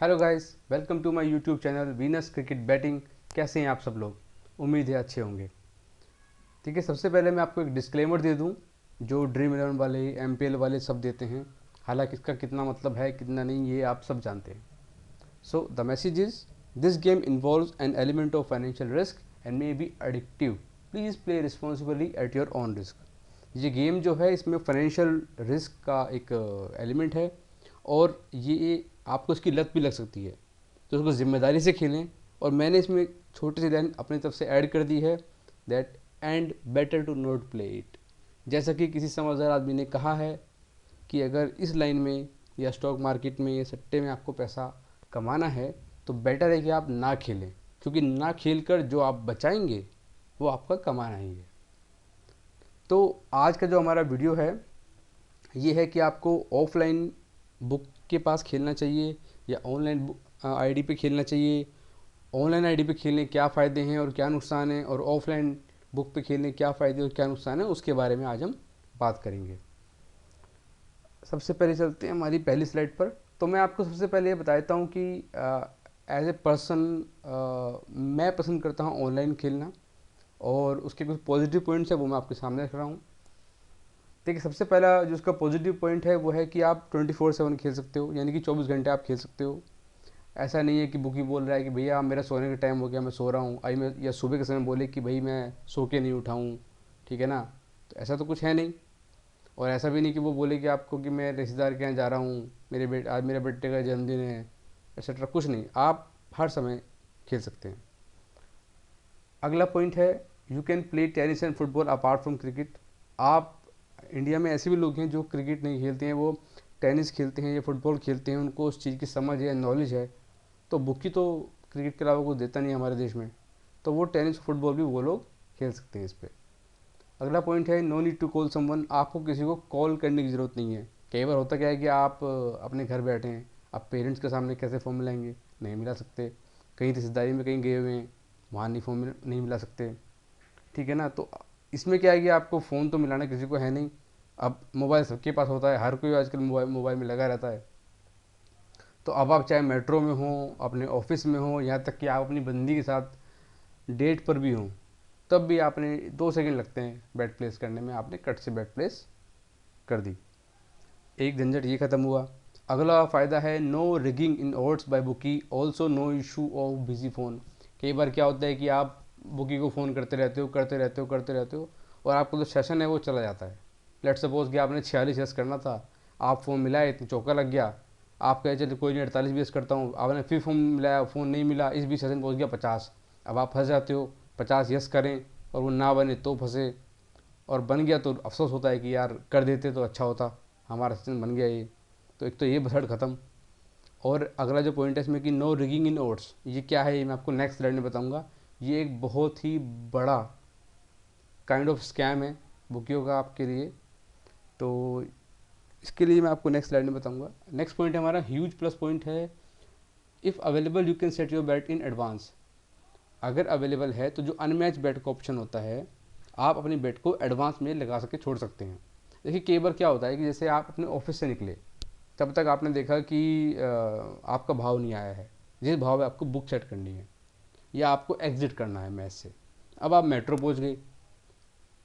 Hello guys, welcome to my YouTube channel Venus cricket batting. कैसे हैं आप सब लोग? उम्मीद है अच्छे होंगे। ठीक है, सबसे पहले मैं आपको एक डिस्क्लेमर दे दूं जो ड्रीम इलेवन वाले एमपीएल वाले सब देते हैं। हालांकि इसका कितना मतलब है कितना नहीं ये आप सब जानते हैं। So the message is this game involves an element of financial risk and may be addictive. Please play responsibly at your own risk. ये गेम जो है इसमें फाइनेंशियल रिस्क का एक एलिमेंट है और ये आपको इसकी लत भी लग सकती है, तो उसको ज़िम्मेदारी से खेलें। और मैंने इसमें छोटी सी लाइन अपनी तरफ से ऐड कर दी है, that and better to not play it. जैसा कि किसी समझदार आदमी ने कहा है कि अगर इस लाइन में या स्टॉक मार्केट में या सट्टे में आपको पैसा कमाना है तो बेटर है कि आप ना खेलें, क्योंकि ना खेल कर जो आप बचाएंगे वो आपका कमाना ही है। तो आज का जो हमारा वीडियो है ये है कि आपको ऑफलाइन बुक के पास खेलना चाहिए या ऑनलाइन आईडी पे खेलना चाहिए। ऑनलाइन आईडी पे खेलने क्या फ़ायदे हैं और क्या नुकसान हैं, और ऑफलाइन बुक पे खेलने क्या फ़ायदे और क्या नुकसान है, उसके बारे में आज हम बात करेंगे। सबसे पहले चलते हैं हमारी पहली स्लाइड पर। तो मैं आपको सबसे पहले ये बता देता हूँ कि एज ए पर्सन मैं पसंद करता हूँ ऑनलाइन खेलना, और उसके कुछ पॉजिटिव पॉइंट्स है वो मैं आपके सामने रख रहा हूँ। देखिए, सबसे पहला जो उसका पॉजिटिव पॉइंट है वो है कि आप 24/7 खेल सकते हो, यानी कि 24 घंटे आप खेल सकते हो। ऐसा नहीं है कि बुकी बोल रहा है कि भैया मेरा सोने का टाइम हो गया, मैं सो रहा हूँ, आई मैं, या सुबह के समय बोले कि भाई मैं सो के नहीं उठाऊँ। ठीक है ना? तो ऐसा तो कुछ है नहीं। और ऐसा भी नहीं कि वो बोले कि आपको कि मैं रिश्तेदार के यहाँ जा रहा हूँ, आज मेरे बेटे का जन्मदिन है, एक्सेट्रा। कुछ नहीं, आप हर समय खेल सकते हैं। अगला पॉइंट है, you can play tennis and football apart from cricket. आप इंडिया में ऐसे भी लोग हैं जो क्रिकेट नहीं खेलते हैं, वो टेनिस खेलते हैं या फुटबॉल खेलते हैं, उनको उस चीज़ की समझ है, नॉलेज है। तो बुकी तो क्रिकेट के अलावा कोई देता नहीं है हमारे देश में, तो वो टेनिस फुटबॉल भी वो लोग खेल सकते हैं इस पर। अगला पॉइंट है, no need to call someone. आपको किसी को कॉल करने की ज़रूरत नहीं है। कई बार होता क्या है कि आप अपने घर बैठे हैं, आप पेरेंट्स के सामने कैसे फ़ोन मिलाएंगे? नहीं मिला सकते। कहीं रिश्तेदारी में कहीं गए हुए हैं, वहाँ नहीं फ़ोन नहीं मिला सकते। ठीक है ना? तो इसमें क्या है कि आपको फ़ोन तो मिलाना किसी को है नहीं। अब मोबाइल सबके पास होता है, हर कोई आजकल मोबाइल मोबाइल में लगा रहता है। तो अब आप चाहे मेट्रो में हो, अपने ऑफिस में हो, यहाँ तक कि आप अपनी बंदी के साथ डेट पर भी हों, तब भी आपने 2 सेकंड लगते हैं बेड प्लेस करने में, आपने कट से बेड प्लेस कर दी। एक झंझट ये ख़त्म हुआ। अगला फ़ायदा है, no rigging in odds by bookie, also no issue of busy phone. कई बार क्या होता है कि आप बुकी को फ़ोन करते रहते हो करते रहते हो करते रहते हो, और आपको जो सेशन है वो चला जाता है। लेट सपोज कि आपने 46 यस करना था, आप फ़ोन मिलाए तो चौका लग गया। आप कहे चलो कोई नहीं 48 भी यस करता हूँ, आपने फिर फ़ोन मिलाया, फ़ोन नहीं मिला, इस बीच सेशन पहुँच गया 50। अब आप फंस जाते हो, 50 यस करें और वो ना बने तो फंसे, और बन गया तो अफसोस होता है कि यार कर देते तो अच्छा होता, हमारा सेशन बन गया ये। तो एक तो ये बसड़ ख़त्म। और अगला जो पॉइंट है इसमें कि नो रिगिंग इन ओट्स, ये क्या है ये मैं आपको नेक्स्ट स्लाइड में बताऊंगा। ये एक बहुत ही बड़ा काइंड ऑफ स्कैम है बुकियों का आपके लिए, तो इसके लिए मैं आपको नेक्स्ट स्लाइड में बताऊंगा। नेक्स्ट पॉइंट हमारा ह्यूज प्लस पॉइंट है, if available you can set your bat in advance. अगर अवेलेबल है तो जो अनमैच बैट का ऑप्शन होता है, आप अपनी बैट को एडवांस में लगा सके छोड़ सकते हैं। देखिए, कई बार क्या होता है कि जैसे आप अपने ऑफिस से निकले, तब तक आपने देखा कि आपका भाव नहीं आया है जिस भाव में आपको बुक सेट करनी है, या आपको एग्जिट करना है मैच से। अब आप मेट्रो पहुंच गए,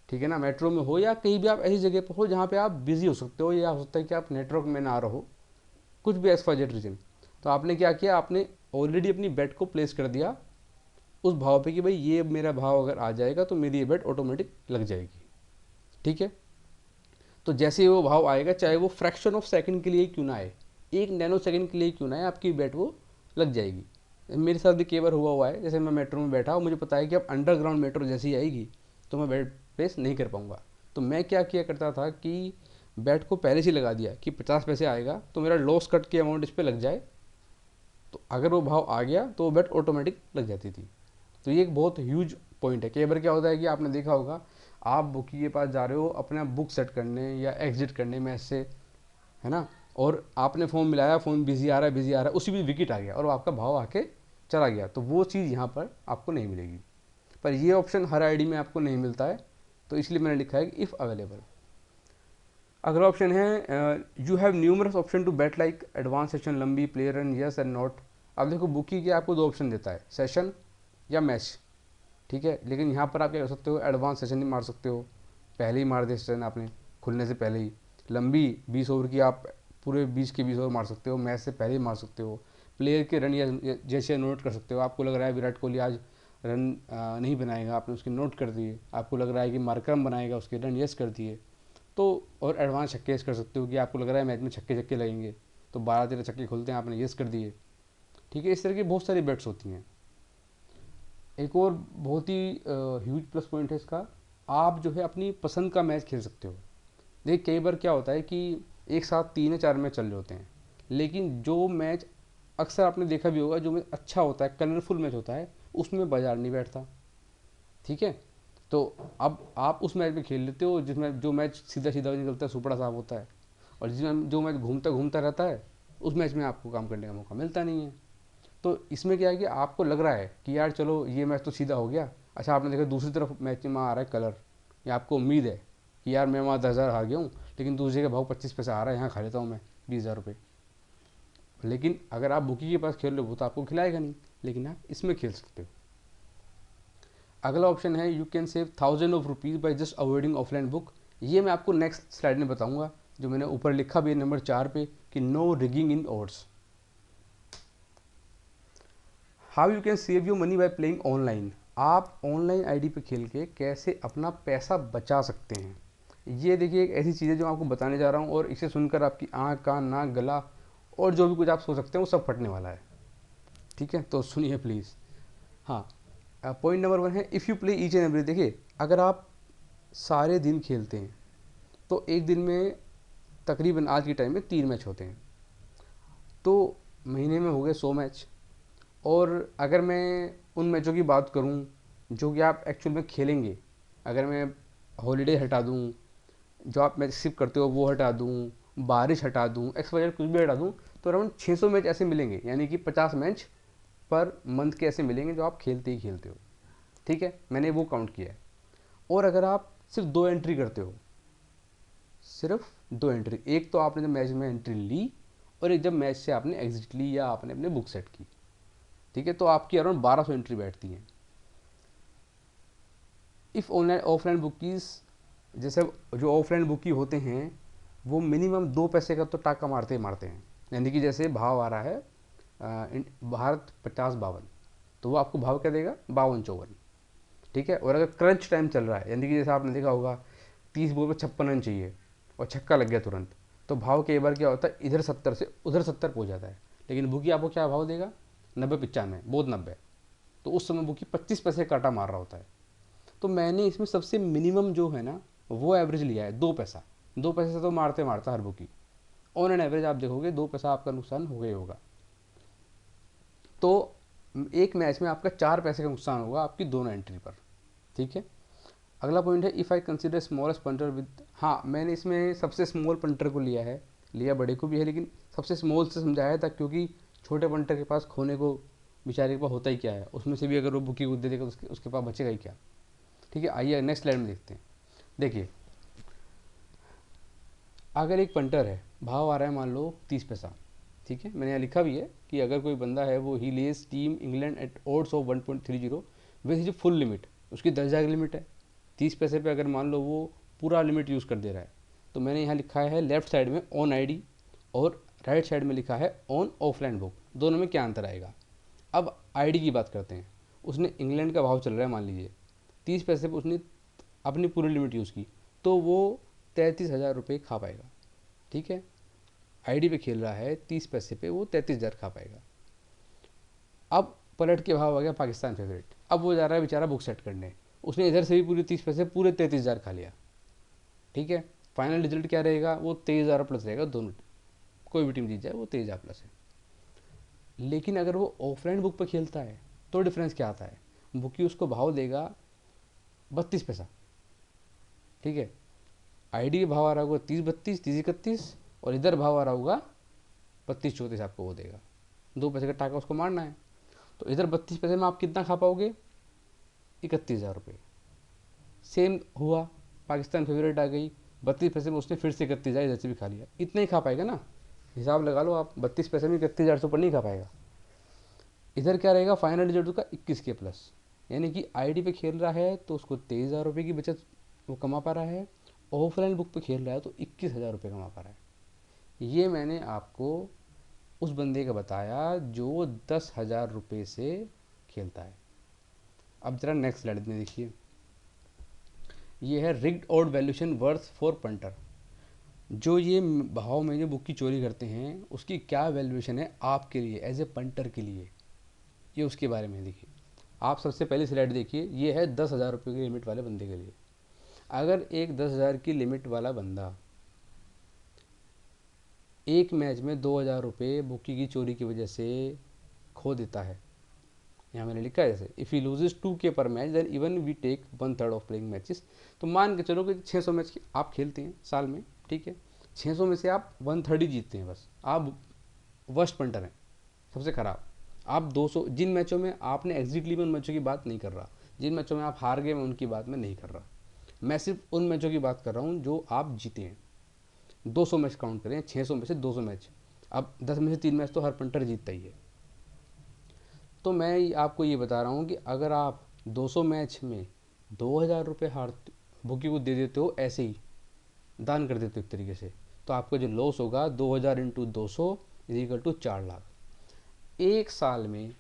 ठीक है ना? मेट्रो में हो या कहीं भी आप ऐसी जगह पर हो जहाँ पे आप बिजी हो सकते हो, या हो सकता है कि आप नेटवर्क में ना रहो, कुछ भी एक्सवाइजेड रीजन। तो आपने क्या किया, आपने ऑलरेडी अपनी बेट को प्लेस कर दिया उस भाव पे कि भाई ये मेरा भाव अगर आ जाएगा तो मेरी ये बेट ऑटोमेटिक लग जाएगी। ठीक है? तो जैसे ही वो भाव आएगा, चाहे वो फ्रैक्शन ऑफ सेकंड के लिए क्यों ना आए, 1 नैनो सेकंड के लिए क्यों ना आए, आपकी बैट वो लग जाएगी। मेरे साथ भी कई बार हुआ है, जैसे मैं मेट्रो में बैठा और मुझे पता है कि अब अंडरग्राउंड मेट्रो जैसी आएगी तो मैं बैट प्लेस नहीं कर पाऊँगा। तो मैं क्या किया करता था कि बैट को पहले से लगा दिया कि 50 पैसे आएगा तो मेरा लॉस कट की अमाउंट इस पर लग जाए, तो अगर वो भाव आ गया तो वो बैट ऑटोमेटिक लग जाती थी। तो ये एक बहुत ह्यूज पॉइंट है। कई बार क्या होता है कि आपने देखा होगा, आप बुकी के पास जा रहे हो अपना बुक सेट करने या एग्जिट करने में ऐसे, है ना, और आपने फ़ोन मिलाया, फ़ोन बिजी आ रहा है बिजी आ रहा है, उसी भी विकेट आ गया और आपका भाव आके चला गया, तो वो चीज़ यहाँ पर आपको नहीं मिलेगी। पर ये ऑप्शन हर आईडी में आपको नहीं मिलता है, तो इसलिए मैंने लिखा है कि इफ़ अवेलेबल। अगला ऑप्शन है you have numerous option to bet like advance session, लंबी, player and yes and not. अब देखो बुकी के आपको दो ऑप्शन देता है, सेशन या मैच, ठीक है। लेकिन यहाँ पर आप क्या कर सकते हो, एडवांस सेशन ही मार सकते हो, पहले ही मार दिया सेशन आपने खुलने से पहले ही। लंबी 20 ओवर की आप पूरे 20 के 20 ओवर मार सकते हो, मैच से पहले ही मार सकते हो। प्लेयर के रन या जैसे नोट कर सकते हो, आपको लग रहा है विराट कोहली आज रन नहीं बनाएगा, आपने उसके नोट कर दिए। आपको लग रहा है कि मार्करम बनाएगा, उसके रन यस कर दिए। तो और एडवांस छक्के यस कर सकते हो कि आपको लग रहा है मैच में छक्के छक्के लगेंगे, तो 12-13 छक्के खुलते हैं, आपने यस कर दिए, ठीक है। इस तरह की बहुत सारी बेट्स होती हैं। एक और बहुत ही ह्यूज प्लस पॉइंट है इसका, आप जो है अपनी पसंद का मैच खेल सकते हो। देखिए कई बार क्या होता है कि एक साथ 3 या 4 मैच चल रहे होते हैं, लेकिन जो मैच अक्सर आपने देखा भी होगा, जो मैच अच्छा होता है, कलरफुल मैच होता है, उसमें बाजार नहीं बैठता, ठीक है। तो अब आप उस मैच में खेल लेते हो जिसमें जो मैच सीधा सीधा निकलता है, सुपड़ा साफ होता है, और जिसमें जो मैच घूमता घूमता रहता है, उस मैच में आपको काम करने का मौका मिलता नहीं है। तो इसमें क्या है कि आपको लग रहा है कि यार चलो ये मैच तो सीधा हो गया, अच्छा आपने देखा दूसरी तरफ मैच में आ रहा है कलर, या आपको उम्मीद है कि यार मैं वहाँ 10,000 हार गया हूँ, लेकिन दूसरे का भाव 25 पैसे आ रहा है, यहाँ खा लेता हूँ मैं 20,000 रुपये। लेकिन अगर आप बुकी के पास खेल रहे हो तो आपको खिलाएगा नहीं, लेकिन आप इसमें खेल सकते हो। अगला ऑप्शन है you can save 1,000 rupees by just avoiding offline book. ये मैं आपको नेक्स्ट स्लाइड में बताऊंगा, जो मैंने ऊपर लिखा भी है नंबर 4 पे कि no rigging in odds. How you can save your money by playing online. आप ऑनलाइन आईडी पे खेल के कैसे अपना पैसा बचा सकते हैं। ये देखिए एक ऐसी चीज़ है जो आपको बताने जा रहा हूँ, और इसे सुनकर आपकी आँख, कान, नाक, गला और जो भी कुछ आप सोच सकते हैं वो सब फटने वाला है, ठीक है। तो सुनिए प्लीज़। हाँ, पॉइंट नंबर 1 है if you play each and every. देखिए अगर आप सारे दिन खेलते हैं तो एक दिन में तकरीबन आज के टाइम में 3 मैच होते हैं, तो महीने में हो गए 100 मैच। और अगर मैं उन मैचों की बात करूं जो कि आप एक्चुअल में खेलेंगे, अगर मैं हॉलीडे हटा दूं, जो आप मैच स्किप करते हो वो हटा दूं, बारिश हटा दूं, एक्स वाई कुछ भी हटा दूं, तो अराउंड 600 मैच ऐसे मिलेंगे, यानी कि 50 मैच पर मंथ के ऐसे मिलेंगे जो आप खेलते ही खेलते हो, ठीक है। मैंने वो काउंट किया है। और अगर आप सिर्फ 2 एंट्री करते हो, सिर्फ 2 एंट्री, एक तो आपने जब मैच में एंट्री ली, और एक जब मैच से आपने एग्जिट ली या आपने अपने बुक सेट की, ठीक है, तो आपकी अराउंड 1200 एंट्री बैठती हैं। इफ़ ऑनलाइन ऑफलाइन बुकीज़, जैसे जो ऑफलाइन बुकी होते हैं वो मिनिमम 2 पैसे का तो टाका मारते ही मारते हैं। यानी कि जैसे भाव आ रहा है भारत 50-52, तो वो आपको भाव क्या देगा, 52-54, ठीक है। और अगर क्रंच टाइम चल रहा है, यानी कि जैसे आपने देखा होगा 30 बॉल पर 56 रन चाहिए और छक्का लग गया तुरंत, तो भाव कई बार क्या होता है इधर 70 से उधर 70 पहुँच जाता है। लेकिन बुकी आपको क्या भाव देगा, 90-95, बहुत 90, तो उस समय बुकी 25 पैसे काटा मार रहा होता है। तो मैंने इसमें सबसे मिनिमम जो है ना वो एवरेज लिया है 2 पैसा। 2 पैसे से तो मारते मारता हर बुकी, ऑन एन एवरेज आप देखोगे 2 पैसा आपका नुकसान हो गया होगा। तो एक मैच में आपका 4 पैसे का नुकसान होगा आपकी दोनों एंट्री पर, ठीक है। अगला पॉइंट है if I consider smallest punter with. हाँ, मैंने इसमें सबसे स्मॉल पंटर को लिया है, लिया बड़े को भी है, लेकिन सबसे स्मॉल से समझाया था क्योंकि छोटे पंटर के पास खोने को बेचारे के पास होता ही क्या है, उसमें से भी अगर वो बुकी को दे देगा तो उसके पास बचेगा ही क्या, ठीक है। आइए नेक्स्ट स्लाइड में देखते हैं। देखिए अगर एक पंटर है, भाव आ रहा है मान लो 30 पैसा, ठीक है। मैंने यहाँ लिखा भी है कि अगर कोई बंदा है वो ही lays team England at odds of 1.30 with his full limit, उसकी 10,000 की लिमिट है। 30 पैसे पे अगर मान लो वो पूरा लिमिट यूज़ कर दे रहा है, तो मैंने यहाँ लिखा है लेफ्ट साइड में ऑन आईडी और राइट साइड में लिखा है ऑन ऑफलाइन बुक, दोनों में क्या अंतर आएगा। अब आईडी की बात करते हैं। उसने इंग्लैंड का भाव चल रहा है मान लीजिए 30 पैसे पे, उसने अपनी पूरी लिमिट यूज़ की, तो वो 33,000 रुपये खा पाएगा, ठीक है। आईडी पे खेल रहा है 30 पैसे पे, वो 33,000 खा पाएगा। अब पलट के भाव आ गया पाकिस्तान फेवरेट, अब वो जा रहा है बेचारा बुक सेट करने, उसने इधर से भी पूरे 30 पैसे पूरे 33,000 खा लिया, ठीक है। फाइनल रिजल्ट क्या रहेगा, वो 23,000 प्लस रहेगा, दोनों कोई भी टीम जीत जाए वो 23,000 प्लस है। लेकिन अगर वो ऑफलाइन बुक पर खेलता है तो डिफरेंस क्या आता है, बुकी उसको भाव देगा 32 पैसा, ठीक है। आईडी भाव आ रहा होगा 30-32, 30-31, और इधर भाव आ रहा होगा 32-34 आपको वो देगा। 2 पैसे का टाका उसको मारना है, तो इधर 32 पैसे में आप कितना खा पाओगे, 31,000 रुपये। सेम हुआ, पाकिस्तान फेवरेट आ गई, 32 पैसे में उसने फिर से 31,000 इधर से भी खा लिया। इतना ही खा पाएगा ना, हिसाब लगा लो आप, 32 पैसे में 31,000 से ऊपर नहीं खा पाएगा। इधर क्या रहेगा, 500 का 21 के प्लस, यानी कि आईडी पे खेल रहा है तो उसको 23,000 रुपये की बचत वो कमा पा रहा है, ऑफलाइन बुक पे खेल रहा है तो 21,000 रुपये कमा पा रहा है। ये मैंने आपको उस बंदे का बताया जो 10,000 रुपये से खेलता है। अब जरा नेक्स्ट स्लाइड में देखिए, ये है rigged odd valuation worth for punter. जो ये भाव में जो बुक की चोरी करते हैं उसकी क्या वैल्यूएशन है आपके लिए एज ए पंटर के लिए, ये उसके बारे में देखिए। आप सबसे पहले स्लाइड देखिए, ये है 10,000 रुपये की लिमिट वाले बंदे के लिए। अगर एक 10,000 की लिमिट वाला बंदा एक मैच में 2,000 रुपये बुकी की चोरी की वजह से खो देता है, यहाँ मैंने लिखा है जैसे इफ़ ही लूजेस 2K पर match then even we take 1/3 of playing matches. तो मान के चलो कि 600 मैच आप खेलते हैं साल में, ठीक है, 600 में से आप 1/3 ही जीतते हैं बस, आप वर्स्ट पंटर हैं, सबसे ख़राब। आप 200 जिन मैचों में आपने एग्जिटली में उन मैचों की बात नहीं कर रहा, जिन मैचों में आप हार गए मैं उनकी बात मैं नहीं कर रहा, मैं सिर्फ उन मैचों की बात कर रहा हूँ जो आप जीते हैं। 200 मैच काउंट करें, 600 में से 200 मैच, अब 10 में से 3 मैच तो हर पंटर जीतता ही है। तो मैं आपको ये बता रहा हूँ कि अगर आप 200 मैच में 2,000 रुपये हारते बुकी को दे देते हो, ऐसे ही दान कर देते हो एक तरीके से, तो आपका जो लॉस होगा 2,000 इंटू 200 इजिकल टू 4 लाख। एक साल में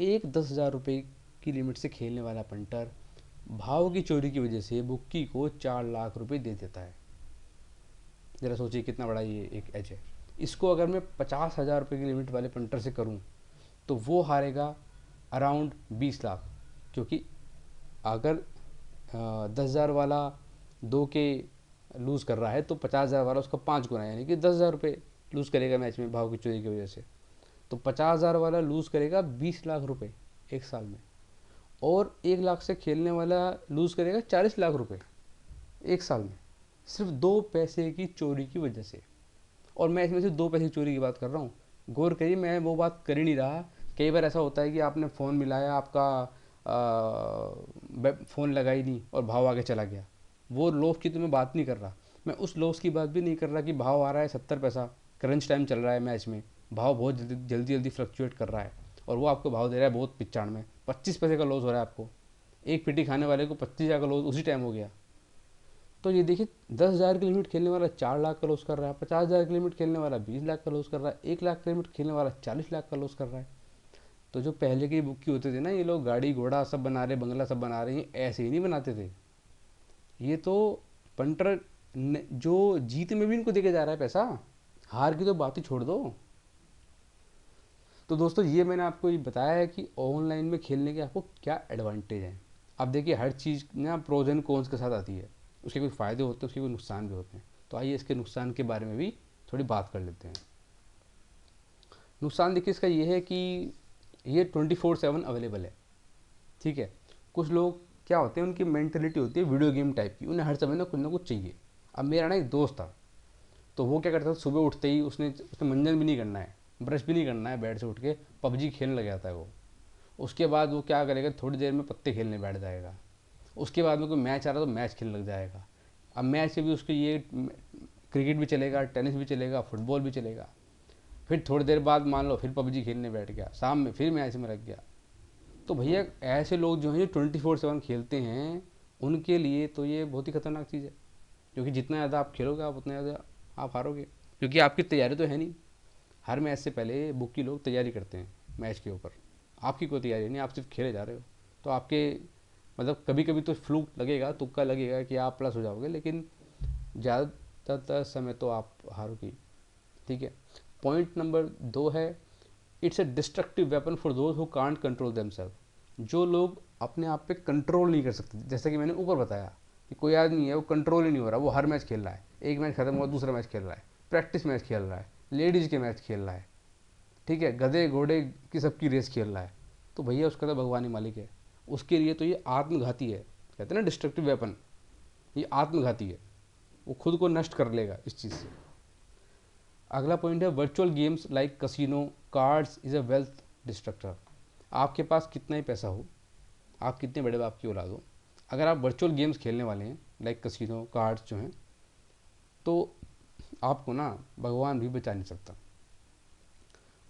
एक 10,000 रुपये की लिमिट से खेलने वाला पंटर भाव की चोरी की वजह से बुक्की को 4 लाख रुपए दे देता है। ज़रा सोचिए कितना बड़ा ये एक एज है। इसको अगर मैं 50,000 रुपये की लिमिट वाले पंटर से करूं तो वो हारेगा अराउंड 20 लाख, क्योंकि अगर 10,000 वाला 2 के लूज़ कर रहा है तो 50,000 वाला उसका 5 गुना, यानी कि 10,000 रुपये लूज़ करेगा मैच में भाव की चोरी की वजह से। तो 50,000 वाला लूज़ करेगा 20 लाख रुपए एक साल में, और 1 लाख से खेलने वाला लूज़ करेगा 40 लाख रुपए एक साल में, सिर्फ 2 पैसे की चोरी की वजह से। और मैं इसमें से 2 पैसे की चोरी की बात कर रहा हूँ, गौर करिए, मैं वो बात कर ही नहीं रहा। कई बार ऐसा होता है कि आपने फ़ोन मिलाया, आपका फ़ोन लगा ही नहीं और भाव आगे चला गया, वो लॉस की तो मैं बात नहीं कर रहा। मैं उस लॉस की बात भी नहीं कर रहा कि भाव आ रहा है 70 पैसा, क्रंच टाइम चल रहा है मैच में, भाव बहुत जल्दी जल्दी फ्लक्चुएट कर रहा है और वो आपको भाव दे रहा है बहुत 95, 25 पैसे का लॉस हो रहा है आपको। एक पेटी खाने वाले को 25,000 का लॉस उसी टाइम हो गया। तो ये देखिए 10,000 की लिमिट खेलने वाला 4 लाख का लॉस कर रहा है, 50,000 की लिमिट खेलने वाला 20 लाख का लॉस कर रहा है, 1 लाख की लिमिट खेलने वाला 40 लाख का लॉस कर रहा है। तो जो पहले की बुक की होते थे ना, ये लोग गाड़ी घोड़ा सब बना रहे, बंगला सब बना रहे हैं, ऐसे ही नहीं बनाते थे। ये तो पंटर जो जीत में भी इनको देके जा रहा है पैसा, हार की तो बात ही छोड़ दो। तो दोस्तों ये मैंने आपको ये बताया है कि ऑनलाइन में खेलने के आपको क्या एडवांटेज हैं। अब देखिए हर चीज़ ना प्रोज एंड कॉन्स के साथ आती है, उसके कुछ फ़ायदे होते हैं, उसके कुछ नुकसान भी होते हैं। तो आइए इसके नुकसान के बारे में भी थोड़ी बात कर लेते हैं। नुकसान देखिए इसका ये है कि ये 24/7 अवेलेबल है, ठीक है। कुछ लोग क्या होते हैं, उनकी मेंटलिटी होती है वीडियो गेम टाइप की, उन्हें हर समय ना कुछ चाहिए। अब मेरा ना एक दोस्त था, तो वो क्या करता था, सुबह उठते ही उसने मंजन भी नहीं करना है, ब्रश भी नहीं करना है, बेड से उठ के पबजी खेलने लग जाता है वो। उसके बाद वो क्या करेगा, थोड़ी देर में पत्ते खेलने बैठ जाएगा। उसके बाद में कोई मैच आ रहा तो मैच खेलने लग जाएगा। अब मैच से भी उसके ये क्रिकेट भी चलेगा, टेनिस भी चलेगा, फुटबॉल भी चलेगा। फिर थोड़ी देर बाद मान लो फिर पबजी खेलने बैठ गया, शाम में फिर मैच में लग गया। तो भैया ऐसे लोग जो हैं जो 24/7 खेलते हैं, उनके लिए तो ये बहुत ही खतरनाक चीज़ है, क्योंकि जितना ज़्यादा आप खेलोगे आप उतना ज़्यादा आप हारोगे, क्योंकि आपकी तैयारी तो है नहीं। हर मैच से पहले बुक की लोग तैयारी करते हैं मैच के ऊपर, आपकी कोई तैयारी नहीं, आप सिर्फ खेले जा रहे हो। तो आपके मतलब कभी कभी तो फ्लूक लगेगा, तुक्का लगेगा कि आप प्लस हो जाओगे, लेकिन ज़्यादातर समय तो आप हारोगे, ठीक है। पॉइंट नंबर 2 है, it's a destructive weapon for those who can't control themselves. जो लोग अपने आप पे कंट्रोल नहीं कर सकते, जैसे कि मैंने ऊपर बताया कि कोई आदमी है वो कंट्रोल ही नहीं हो रहा, वो हर मैच खेल रहा है, एक मैच खत्म हुआ दूसरा मैच खेल रहा है, प्रैक्टिस मैच खेल रहा है, लेडीज़ के मैच खेल रहा है, ठीक है, गधे घोड़े की सबकी रेस खेल रहा है, तो भैया उसका तो भगवान ही मालिक है। उसके लिए तो ये आत्मघाती है, कहते हैं ना डिस्ट्रक्टिव वेपन, ये आत्मघाती है, वो खुद को नष्ट कर लेगा इस चीज़ से। अगला पॉइंट है virtual games like casino cards is a wealth destructor. आपके पास कितना ही पैसा हो, आप कितने बड़े बाप की औलाद हो, अगर आप वर्चुअल गेम्स खेलने वाले हैं लाइक कसिनो कार्ड्स जो हैं, तो आपको ना भगवान भी बचा नहीं सकता।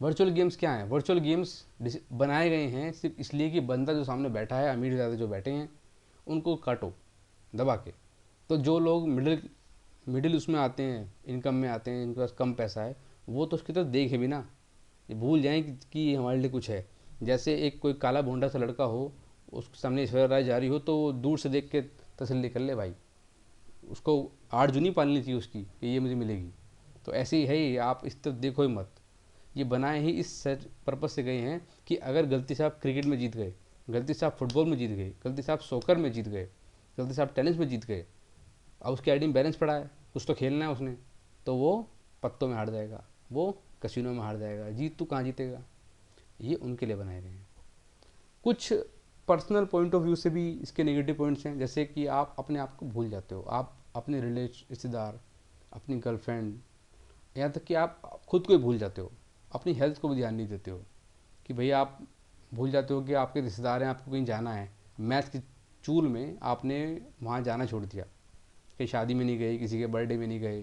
वर्चुअल गेम्स क्या हैं? वर्चुअल गेम्स बनाए गए हैं सिर्फ इसलिए कि बंदा जो सामने बैठा है, अमीर ज़्यादा जो बैठे हैं, उनको काटो दबा के। तो जो लोग मिडिल मिडिल उसमें आते हैं, इनकम में आते हैं, इनके पास कम पैसा है, वो तो उसकी तरफ देखे भी ना, ये भूल जाएं कि ये हमारे लिए कुछ है। जैसे एक कोई काला भोंडा सा लड़का हो, उसके सामने ऐश्वर्या राय जा रही हो, तो वो दूर से देख के तसल्ली कर ले भाई, उसको आड़जू नहीं पालनी चाहिए उसकी कि ये मुझे मिलेगी। तो ऐसे ही है ही, आप इस तरफ देखो ही मत। ये बनाए ही इस सेट पर्पज से गए हैं कि अगर गलती से आप क्रिकेट में जीत गए, गलती से आप फुटबॉल में जीत गए, गलती से आप सॉकर में जीत गए, गलती से आप टेनिस में जीत गए, अब उसकी आईडी में बैलेंस पड़ा है, कुछ तो खेलना है उसने, तो वो पत्तों में हार जाएगा, वो कसिनो में हार जाएगा, जीत तू कहाँ जीतेगा। ये उनके लिए बनाए गए हैं। कुछ पर्सनल पॉइंट ऑफ व्यू से भी इसके नेगेटिव पॉइंट्स हैं, जैसे कि आप अपने आप को भूल जाते हो, आप अपने रिश्तेदार, अपनी गर्लफ्रेंड, यहाँ तक कि आप खुद को ही भूल जाते हो, अपनी हेल्थ को भी ध्यान नहीं देते हो। कि भैया आप भूल जाते हो कि आपके रिश्तेदार हैं, आपको कहीं जाना है, मैथ की चूल में आपने वहाँ जाना छोड़ दिया, कहीं शादी में नहीं गए, किसी के बर्थडे में नहीं गए,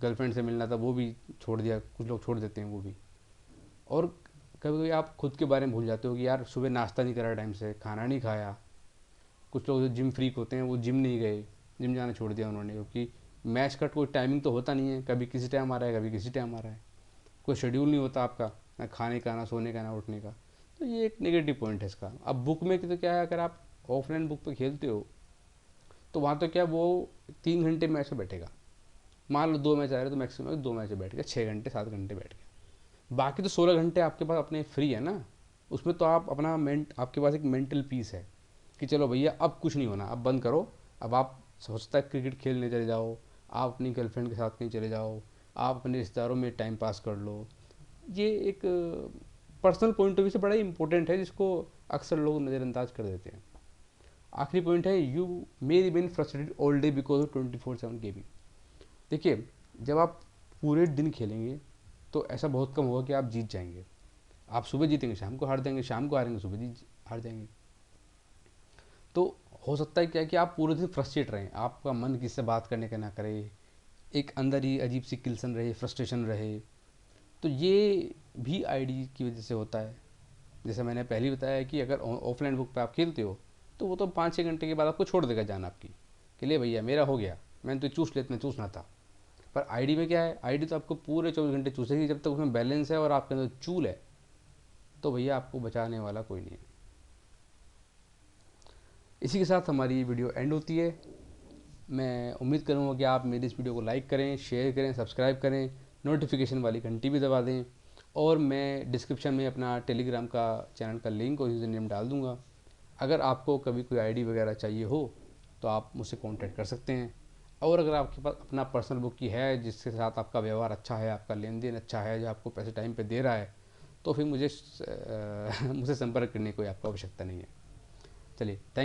गर्लफ्रेंड से मिलना था वो भी छोड़ दिया, कुछ लोग छोड़ देते हैं वो भी। और कभी कभी आप खुद के बारे में भूल जाते हो कि यार सुबह नाश्ता नहीं करा टाइम से, खाना नहीं खाया। कुछ लोग जो जिम फ्रीक होते हैं वो जिम नहीं गए, जिम जाना छोड़ दिया उन्होंने, क्योंकि मैच का कोई टाइमिंग तो होता नहीं है, कभी किसी टाइम आ रहा है, कभी किसी टाइम आ रहा है, कोई शेड्यूल नहीं होता आपका, ना खाने का, ना सोने का, ना उठने का। तो ये एक नेगेटिव पॉइंट है इसका। अब बुक में तो क्या है, अगर आप ऑफलाइन बुक पे खेलते हो तो वहाँ तो क्या वो 3 घंटे मैच में बैठेगा, मान लो 2 मैच आ रहे तो मैक्सिमम 2 मैच में बैठ गया, 6 घंटे 7 घंटे बैठ गया, बाकी तो 16 घंटे आपके पास अपने फ्री है ना। उसमें तो आप अपना आपके पास एक मेंटल पीस है कि चलो भैया अब कुछ नहीं होना, अब बंद करो। अब आप सोचता है क्रिकेट खेलने चले जाओ, आप अपनी गर्लफ्रेंड के साथ कहीं चले जाओ, आप अपने रिश्तेदारों में टाइम पास कर लो। ये एक पर्सनल पॉइंट ऑफ व्यू से बड़ा ही इंपॉर्टेंट है, जिसको अक्सर लोग नज़रअंदाज कर देते हैं। आखिरी पॉइंट है, you may remain frustrated all day because of 24/7 gaming. देखिए, जब आप पूरे दिन खेलेंगे तो ऐसा बहुत कम होगा कि आप जीत जाएंगे। आप सुबह जीतेंगे शाम को हार जाएंगे, शाम को हारेंगे सुबह जीत हार जाएंगे। तो हो सकता है क्या कि आप पूरे दिन फ्रस्ट्रेट रहें, आपका मन किससे बात करने का ना करे, एक अंदर ही अजीब सी किल्सन रहे, फ्रस्ट्रेशन रहे। तो ये भी आईडी की वजह से होता है। जैसे मैंने पहले ही बताया कि अगर ऑफलाइन बुक पे आप खेलते हो तो वो तो 5-6 घंटे के बाद आपको छोड़ देगा जान आपकी, कि ले भैया मेरा हो गया, मैंने तो चूस लेते चूसना था। पर आईडी में क्या है, आईडी तो आपको पूरे 24 घंटे चूसेगी, जब तक उसमें बैलेंस है और आपके अंदर चूल है, तो भैया आपको बचाने वाला कोई नहीं है। इसी के साथ हमारी ये वीडियो एंड होती है। मैं उम्मीद करूँगा कि आप मेरी इस वीडियो को लाइक करें, शेयर करें, सब्सक्राइब करें, नोटिफिकेशन वाली घंटी भी दबा दें। और मैं डिस्क्रिप्शन में अपना टेलीग्राम का चैनल का लिंक और यूज़र नेम डाल दूँगा। अगर आपको कभी कोई आईडी वगैरह चाहिए हो तो आप मुझसे कांटेक्ट कर सकते हैं। और अगर आपके पास अपना पर्सनल बुक की है, जिसके साथ आपका व्यवहार अच्छा है, आपका लेन देन अच्छा है, जो आपको पैसे टाइम पे दे रहा है, तो फिर मुझे मुझसे संपर्क करने की कोई आपको आवश्यकता नहीं है। चलिए, थैंक